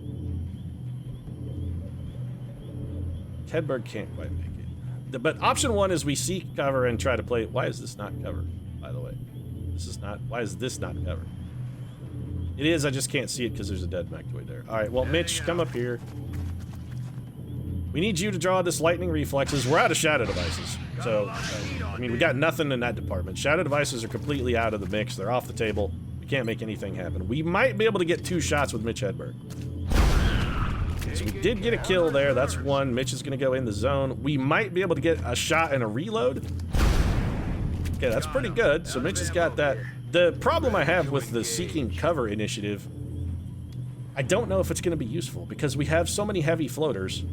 Hedberg can't quite make it. But option 1 is we seek cover and try to play... Why is this not cover, by the way? This is not... Why is this not cover? It is, I just can't see it because there's a dead Mechtoid there. Alright, well, Mitch, come up here. We need you to draw this lightning reflexes. We're out of shadow devices. So, I mean, we got nothing in that department. Shadow devices are completely out of the mix. They're off the table. We can't make anything happen. We might be able to get 2 shots with Mitch Hedberg. So we did get a kill there. That's 1. Mitch is going to go in the zone. We might be able to get a shot and a reload. Okay, that's pretty good. So Mitch has got that. The problem I have with the seeking cover initiative, I don't know if it's going to be useful because we have so many heavy floaters.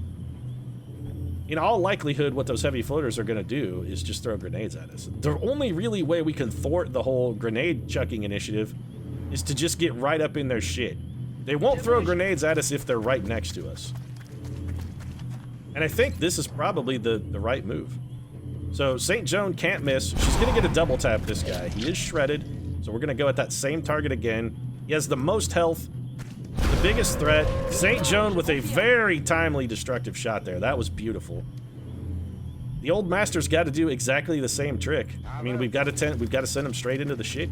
In all likelihood, what those heavy floaters are going to do is just throw grenades at us. The only really way we can thwart the whole grenade chucking initiative is to just get right up in their shit. They won't throw grenades at us if they're right next to us. And I think this is probably the right move. So St. Joan can't miss. She's going to get a double tap this guy. He is shredded, so we're going to go at that same target again. He has the most health. The biggest threat, St. Joan with a very timely destructive shot there. That was beautiful. The old master's got to do exactly the same trick. I mean, we've got to send him straight into the shit.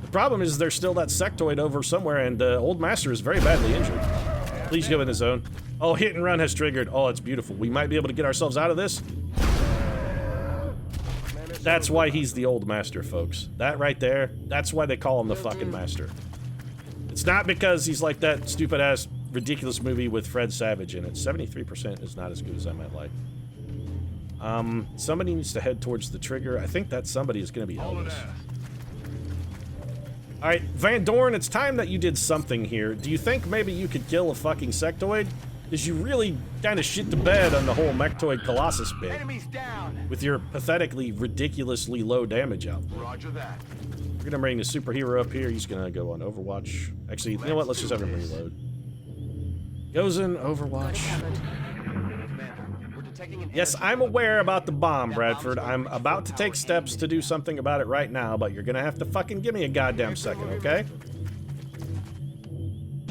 The problem is there's still that sectoid over somewhere, and the old master is very badly injured. Please go in the zone. Oh, hit and run has triggered. Oh, it's beautiful. We might be able to get ourselves out of this. That's why he's the old master, folks. That right there, that's why they call him the fucking master. It's not because he's like that stupid-ass, ridiculous movie with Fred Savage in it. 73% is not as good as I might like. Somebody needs to head towards the trigger. I think that somebody is going to be Elvis. Alright, Van Dorn, it's time that you did something here. Do you think maybe you could kill a fucking sectoid? Because you really kind of shit the bed on the whole Mechtoid Colossus bit. With your pathetically, ridiculously low damage output. Roger that. We're gonna bring the superhero up here. He's gonna go on Overwatch. Actually, you know what? Let's just have him reload. Goes in Overwatch. Yes, I'm aware about the bomb, Bradford. I'm about to take steps to do something about it right now, but you're gonna have to fucking give me a goddamn second, okay?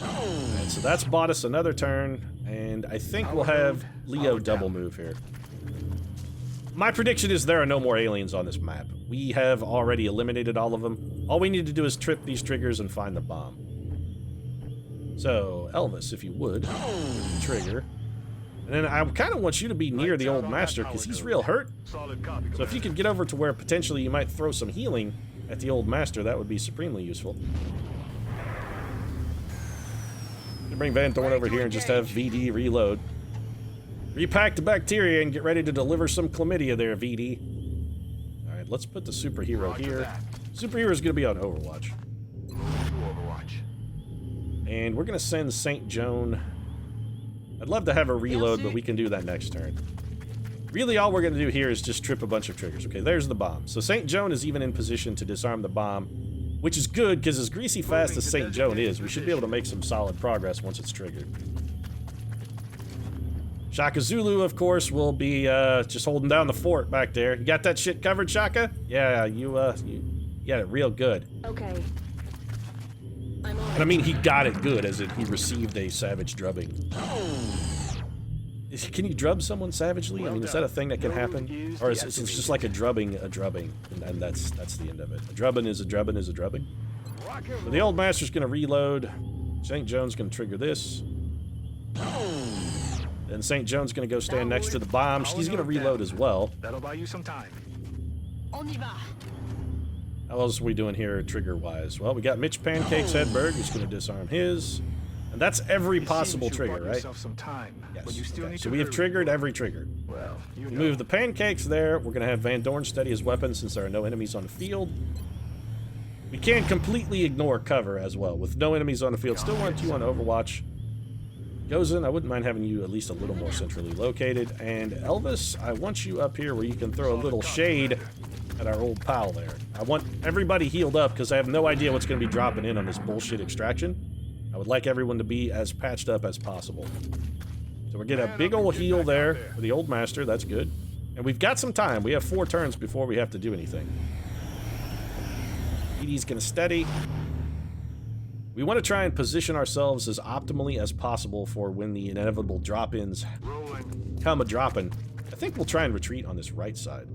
Alright, so that's bought us another turn, and I think we'll have Leo double move here. My prediction is there are no more aliens on this map. We have already eliminated all of them. All we need to do is trip these triggers and find the bomb. So, Elvis, if you would, trigger. And then I kind of want you to be near the old master because he's real hurt. So if you could get over to where potentially you might throw some healing at the old master, that would be supremely useful. Bring Van Dorn over here and just have VD reload. Repack the bacteria and get ready to deliver some chlamydia there, VD. Alright, let's put the superhero here. Superhero's gonna be on Overwatch. And we're gonna send St. Joan. I'd love to have her reload, but we can do that next turn. Really, all we're gonna do here is just trip a bunch of triggers. Okay, there's the bomb. So St. Joan is even in position to disarm the bomb, which is good, because as greasy fast as St. Joan is, we should be able to make some solid progress once it's triggered. Shaka Zulu, of course, will be just holding down the fort back there. You got that shit covered, Shaka? Yeah, you got it real good. Okay. And I mean, he got it good, as in he received a savage drubbing. Can you drub someone savagely? I mean, is that a thing that can happen? Or is it just like a drubbing, and that's the end of it? A drubbing is a drubbing is a drubbing? So the old master's going to reload. St. John's going to trigger this. Then St. John's going to go stand next to the bomb. She's going to reload as well. That'll buy you some time. How else are we doing here trigger-wise? Well, we got Mitch Pancake's Hedberg, who's going to disarm his. And that's every possible trigger, right? Some time, Yes. but you still Okay. need So to we have hurry. triggered every trigger. Well, you We know. move the pancakes there. We're going to have Van Dorn steady his weapon since there are no enemies on the field. We can completely ignore cover as well. With no enemies on the field, still want you on Overwatch. Gozen, I wouldn't mind having you at least a little more centrally located. And Elvis, I want you up here where you can throw a little shade at our old pal there. I want everybody healed up because I have no idea what's going to be dropping in on this bullshit extraction. I would like everyone to be as patched up as possible. So we're getting a big old heal there for the old master. That's good. And we've got some time. We have 4 turns before we have to do anything. ED's going to steady. We want to try and position ourselves as optimally as possible for when the inevitable drop-ins come a-dropping. I think we'll try and retreat on this right side.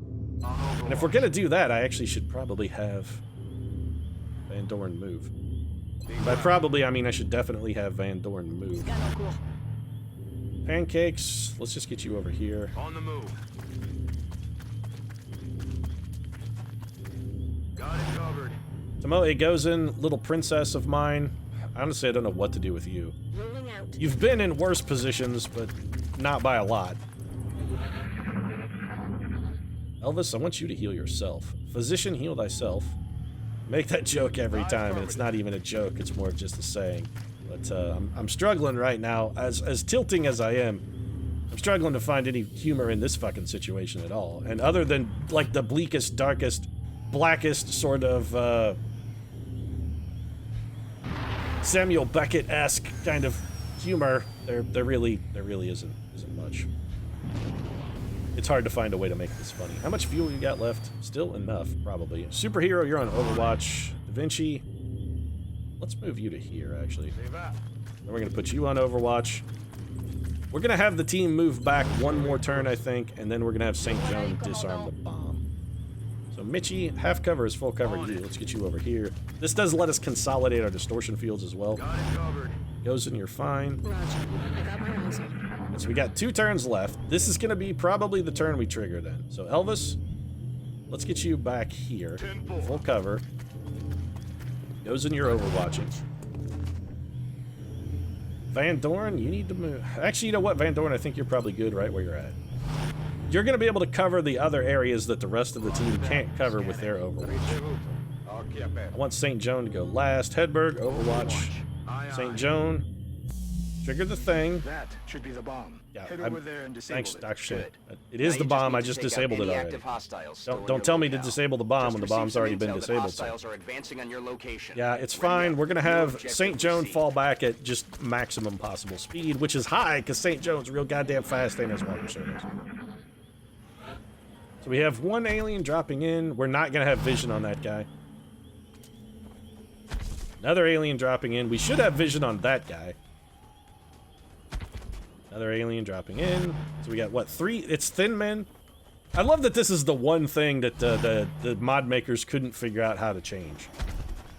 And if we're going to do that, I actually should probably have Van Dorn move. By probably, I mean I should definitely have Van Dorn move. Pancakes, let's just get you over here. On the move. Got it covered. Tomoe Gozen, little princess of mine. Honestly, I don't know what to do with you. You've been in worse positions, but not by a lot. Elvis, I want you to heal yourself. Physician, heal thyself. Make that joke every time, and it's not even a joke, it's more of just a saying. But I'm struggling right now. As tilting as I am, I'm struggling to find any humor in this fucking situation at all. And other than, like, the bleakest, darkest, blackest sort of, Samuel Beckett-esque kind of humor, there really isn't much. It's hard to find a way to make this funny. How much fuel you got left? Still enough, probably. Superhero, you're on Overwatch. Da Vinci, let's move you to here, actually. Then we're going to put you on Overwatch. We're going to have the team move back one more turn, I think, and then we're going to have St. John disarm the bomb. So Mitchie, half cover is full cover you. Let's get you over here. This does let us consolidate our distortion fields as well. Got it covered. Goes in, you're fine. Roger. I got my eyes on. So we got 2 turns left. This is going to be probably the turn we trigger then. So Elvis, let's get you back here. Full cover. Goes in your overwatching. Van Dorn, you need to move. Actually, you know what, Van Dorn, I think you're probably good right where you're at. You're going to be able to cover the other areas that the rest of the team can't cover with their overwatch. I want St. Joan to go last. Hedberg, overwatch. St. Joan, trigger the thing. That should be the bomb. Yeah, Head over there and disable thanks, it. Dr. Shit. Good. It is Now the you bomb, need I to just take out disabled it any already. active hostiles still in Don't your tell me to locale. disable the bomb Just when the received bomb's some already intel been that disabled. So. hostiles are advancing on your location. Yeah, it's Ready fine. up. We're going to New have objective St. Joan received. fall back at just maximum possible speed, which is high because St. Joan's real goddamn fast and has water service. So we have 1 alien dropping in. We're not going to have vision on that guy. Another alien dropping in. We should have vision on that guy. Another alien dropping in. So we got, what, 3? It's Thin Men. I love that this is the one thing that the mod makers couldn't figure out how to change.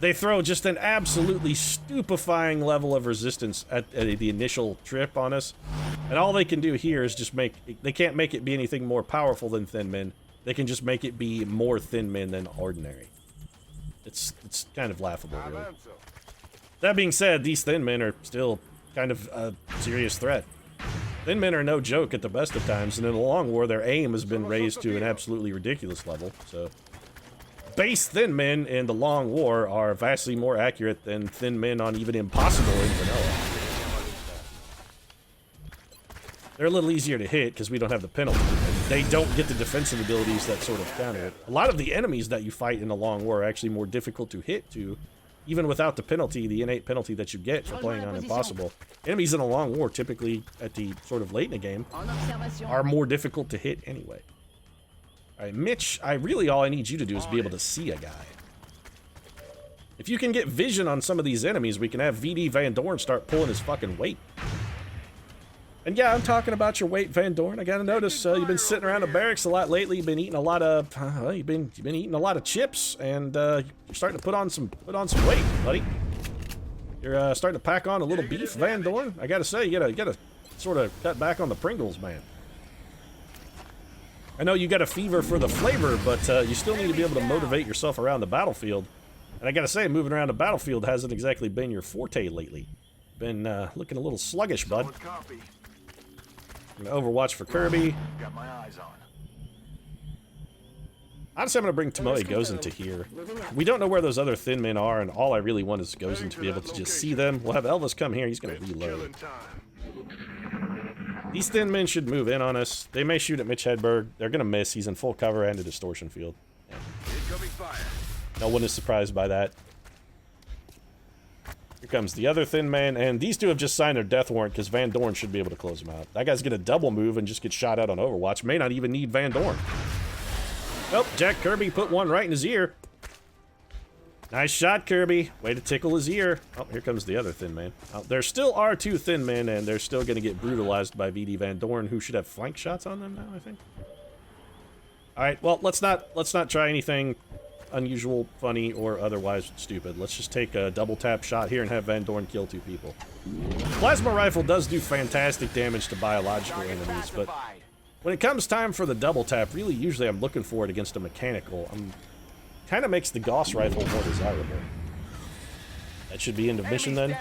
They throw just an absolutely stupefying level of resistance at the initial trip on us. And all they can do here is just they can't make it be anything more powerful than Thin Men. They can just make it be more Thin Men than ordinary. It's kind of laughable, really. That being said, these Thin Men are still kind of a serious threat. Thin Men are no joke at the best of times, and in the long war, their aim has been raised to an absolutely ridiculous level, so... Base Thin Men in the long war are vastly more accurate than Thin Men on even Impossible in vanilla. They're a little easier to hit because we don't have the penalty. They don't get the defensive abilities that sort of counter it. A lot of the enemies that you fight in the long war are actually more difficult to hit to, even without the penalty, the innate penalty that you get for playing on Impossible. Enemies in a long war, typically at the sort of late in the game, are more difficult to hit anyway. Alright, Mitch, all I need you to do is be able to see a guy. If you can get vision on some of these enemies, we can have VD Van Dorn start pulling his fucking weight. And yeah, I'm talking about your weight, Van Dorn. I gotta notice you've been sitting around the barracks a lot lately. You've been eating a lot of, you've been eating a lot of chips, and you're starting to put on some weight, buddy. You're starting to pack on a little beef, Van Dorn. I gotta say, you gotta sort of cut back on the Pringles, man. I know you got a fever for the flavor, but you still need to be able to motivate yourself around the battlefield. And I gotta say, moving around the battlefield hasn't exactly been your forte lately. Been looking a little sluggish, bud. Overwatch for Kirby. Got my eyes on. Honestly, I'm gonna bring Tomoe Gozen to here. We don't know where those other thin men are, and all I really want is Gozen to be able to just see them. We'll have Elvis come here. He's gonna reload. These thin men should move in on us. They may shoot at Mitch Hedberg. They're gonna miss. He's in full cover and a distortion field. Incoming fire. No one is surprised by that. Here comes the other thin man, and these two have just signed their death warrant because Van Dorn should be able to close them out. That guy's gonna double move and just get shot out on Overwatch. May not even need Van Dorn. Nope, Jack Kirby put one right in his ear. Nice shot, Kirby. Way to tickle his ear. Oh, here comes the other thin man. Oh, there still are two thin men, and they're still gonna get brutalized by VD Van Dorn, who should have flank shots on them now, I think. All right, well, let's not try anything unusual, funny, or otherwise stupid. Let's just take a double tap shot here and have Van Dorn kill two people. Plasma rifle does do fantastic damage to biological enemies, but when it comes time for the double tap, really usually I'm looking for it against a mechanical. Kind of makes the Gauss rifle more desirable. That should be end of mission then.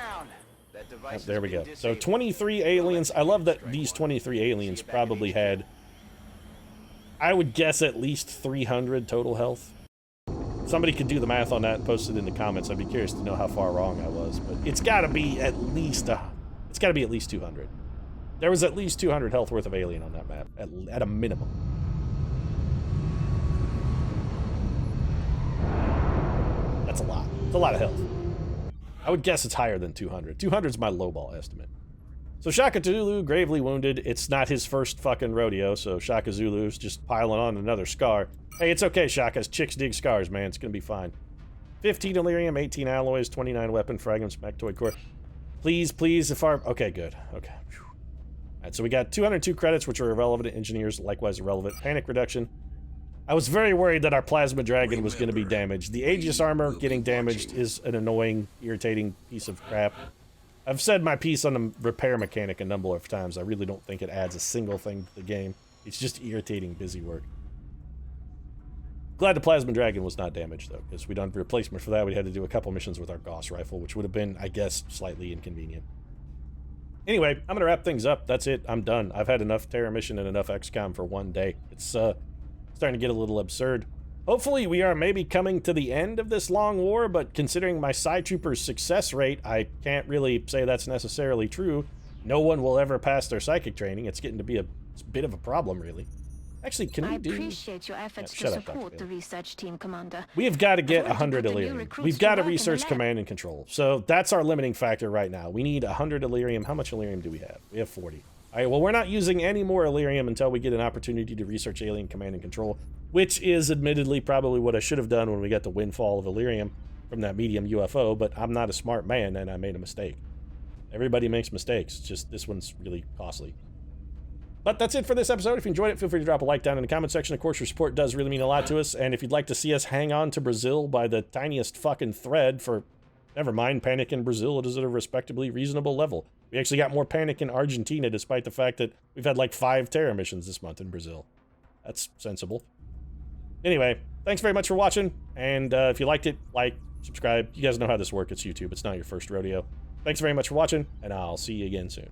Oh, there we go. So 23 aliens. I love that these 23 aliens probably had, I would guess, at least 300 total health. Somebody could do the math on that and post it in the comments. I'd be curious to know how far wrong I was, but it's got to be at least 200. There was at least 200 health worth of alien on that map, at a minimum. That's a lot. It's a lot of health. I would guess it's higher than 200. 200 is my lowball estimate. So Shaka Zulu, gravely wounded. It's not his first fucking rodeo, so Shaka Zulu's just piling on another scar. Hey, it's okay, Shaka. Chicks dig scars, man. It's gonna be fine. 15 Delirium, 18 Alloys, 29 Weapon Fragments, Mactoid Core. Please, please, if our... Okay, good. Okay. Alright, so we got 202 credits, which are irrelevant. Engineers, likewise irrelevant. Panic Reduction. I was very worried that our Plasma Dragon was going to be damaged. The Aegis armor getting damaged is an annoying, irritating piece of crap. I've said my piece on the repair mechanic a number of times. I really don't think it adds a single thing to the game. It's just irritating, busy work. Glad the Plasma Dragon was not damaged, though, because we done replacement for that. We had to do a couple missions with our Gauss rifle, which would have been, I guess, slightly inconvenient. Anyway, I'm going to wrap things up. That's it. I'm done. I've had enough Terra mission and enough XCOM for one day. It's starting to get a little absurd. Hopefully we are maybe coming to the end of this long war, but considering my Psy Trooper's success rate, I can't really say that's necessarily true. No one will ever pass their psychic training. It's getting to be a bit of a problem, really. Actually, can we do... I appreciate your efforts to support the research team, Commander. We have got to get 100 Illyrium. We've got to research command and control. So that's our limiting factor right now. We need 100 Illyrium. How much Illyrium do we have? We have 40. All right, well, we're not using any more Illyrium until we get an opportunity to research alien command and control, which is admittedly probably what I should have done when we got the windfall of Illyrium from that medium UFO, but I'm not a smart man and I made a mistake. Everybody makes mistakes. It's just this one's really costly. But that's it for this episode. If you enjoyed it, feel free to drop a like down in the comment section. Of course, your support does really mean a lot to us, and if you'd like to see us hang on to Brazil by the tiniest fucking thread for, never mind, panic in Brazil, it is at a respectably reasonable level. We actually got more panic in Argentina, despite the fact that we've had like 5 Terra missions this month in Brazil. That's sensible. Anyway, thanks very much for watching, and if you liked it, like, subscribe. You guys know how this works. It's YouTube. It's not your first rodeo. Thanks very much for watching, and I'll see you again soon.